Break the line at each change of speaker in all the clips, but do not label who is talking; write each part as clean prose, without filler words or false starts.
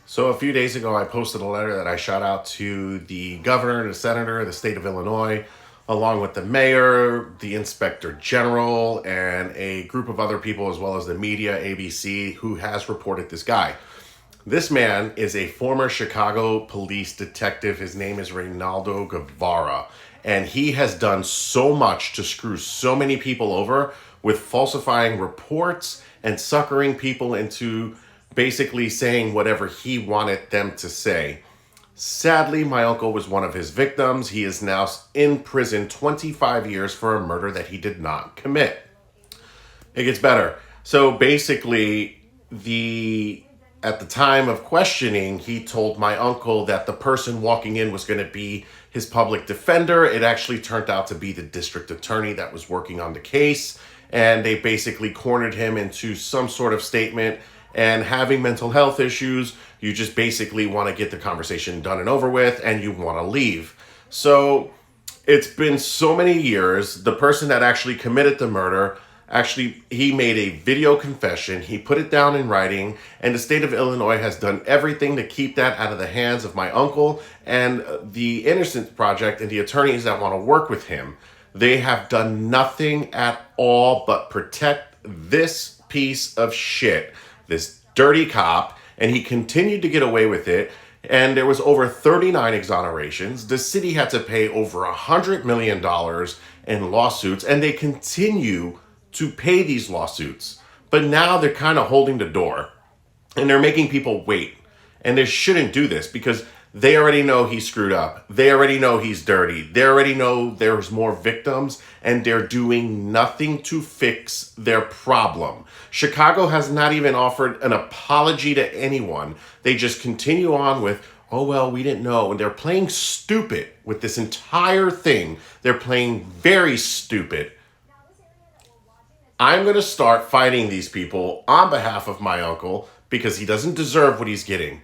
So a few days ago, I posted a letter that I shot out to the governor, the senator, the state of Illinois, along with the mayor, the inspector general, and a group of other people, as well as the media, ABC, who has reported this guy. This man is a former Chicago police detective. His name is Reynaldo Guevara. And he has done so much to screw so many people over with falsifying reports and suckering people into basically saying whatever he wanted them to say. Sadly, my uncle was one of his victims. He is now in prison 25 years for a murder that he did not commit. It gets better. So basically, at the time of questioning, he told my uncle that the person walking in was going to be his public defender. It actually turned out to be the district attorney that was working on the case. And they basically cornered him into some sort of statement. And having mental health issues, you just basically want to get the conversation done and over with, and you want to leave. So it's been so many years. The person that actually committed the murder, he made a video confession. He put it down in writing, and the state of Illinois has done everything to keep that out of the hands of my uncle and the Innocence Project and the attorneys that want to work with him. They have done nothing at all but protect this piece of shit, this dirty cop, and he continued to get away with it. And there was over 39 exonerations. The city had to pay over $100 million in lawsuits, and they continue to pay these lawsuits. But now they're kind of holding the door, and they're making people wait. And they shouldn't do this because they already know he screwed up. They already know he's dirty. They already know there's more victims, and they're doing nothing to fix their problem. Chicago has not even offered an apology to anyone. They just continue on with, oh, well, we didn't know. And they're playing stupid with this entire thing. They're playing very stupid. I'm going to start fighting these people on behalf of my uncle because he doesn't deserve what he's getting.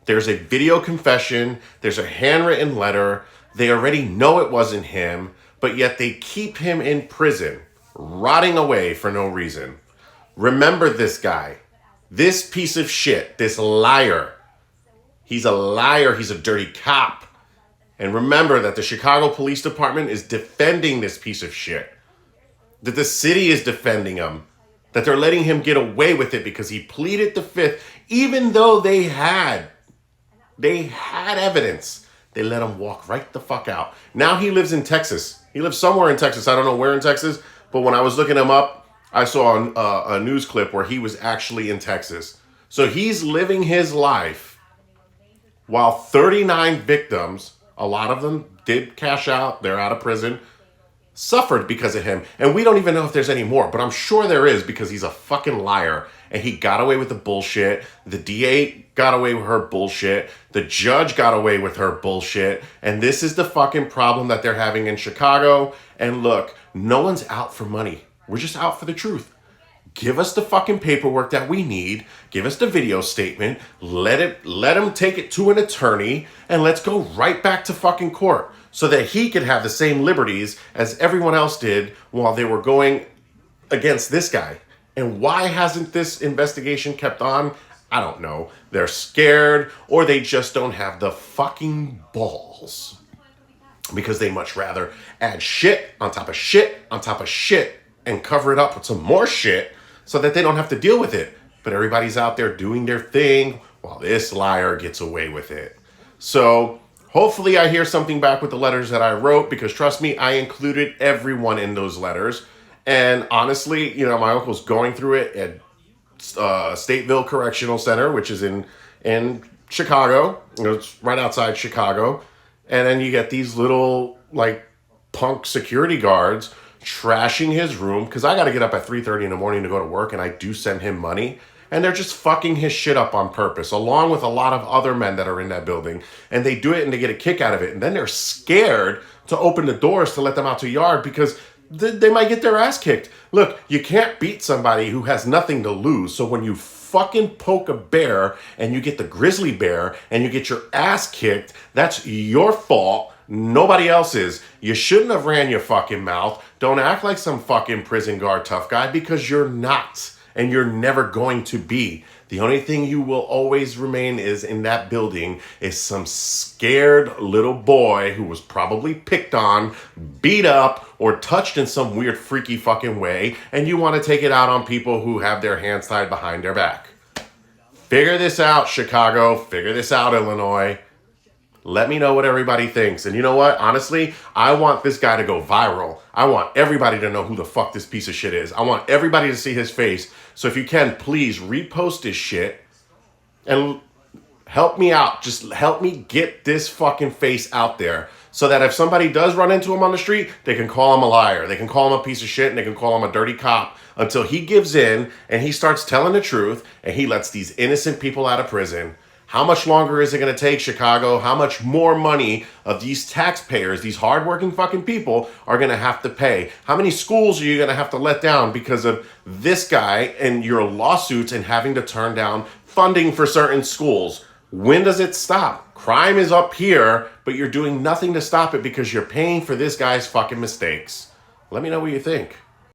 There's a video confession. There's a handwritten letter. They already know it wasn't him, but yet they keep him in prison, rotting away for no reason. Remember this guy, this piece of shit, this liar. He's a liar. He's a dirty cop. And remember that the Chicago Police Department is defending this piece of shit. That the city is defending him. That they're letting him get away with it because he pleaded the fifth, even though they had evidence. They let him walk right the fuck out. Now he lives in Texas. He lives somewhere in Texas. I don't know where in Texas, but when I was looking him up, I saw a news clip where he was actually in Texas. So he's living his life while 39 victims, a lot of them did cash out, they're out of prison, suffered because of him. And we don't even know if there's any more, but I'm sure there is because he's a fucking liar. And he got away with the bullshit. The DA got away with her bullshit. The judge got away with her bullshit. And this is the fucking problem that they're having in Chicago. And look, no one's out for money. We're just out for the truth. Give us the fucking paperwork that we need. Give us the video statement. Let him take it to an attorney. And let's go right back to fucking court so that he could have the same liberties as everyone else did while they were going against this guy. And why hasn't this investigation kept on? I don't know. They're scared or they just don't have the fucking balls. Because they much rather add shit on top of shit on top of shit and cover it up with some more shit so that they don't have to deal with it. But everybody's out there doing their thing while this liar gets away with it. So hopefully I hear something back with the letters that I wrote because trust me, I included everyone in those letters. And honestly, my uncle's going through it at Stateville Correctional Center, which is in Chicago. It's right outside Chicago. And then you get these little, punk security guards trashing his room because I got to get up at 3:30 in the morning to go to work, and I do send him money. And they're just fucking his shit up on purpose, along with a lot of other men that are in that building. And they do it and they get a kick out of it. And then they're scared to open the doors to let them out to yard because they might get their ass kicked. Look, you can't beat somebody who has nothing to lose. So when you fucking poke a bear and you get the grizzly bear and you get your ass kicked, that's your fault. Nobody else's. You shouldn't have ran your fucking mouth. Don't act like some fucking prison guard tough guy because you're not. And you're never going to be. The only thing you will always remain is in that building is some scared little boy who was probably picked on, beat up, or touched in some weird freaky fucking way, and you want to take it out on people who have their hands tied behind their back. Figure this out, Chicago. Figure this out, Illinois. Let me know what everybody thinks. And you know what? Honestly, I want this guy to go viral. I want everybody to know who the fuck this piece of shit is. I want everybody to see his face. So if you can, please repost his shit and help me out. Just help me get this fucking face out there so that if somebody does run into him on the street, they can call him a liar. They can call him a piece of shit and they can call him a dirty cop until he gives in and he starts telling the truth and he lets these innocent people out of prison. How much longer is it going to take, Chicago? How much more money of these taxpayers, these hardworking fucking people, are going to have to pay? How many schools are you going to have to let down because of this guy and your lawsuits and having to turn down funding for certain schools? When does it stop? Crime is up here, but you're doing nothing to stop it because you're paying for this guy's fucking mistakes. Let me know what you think.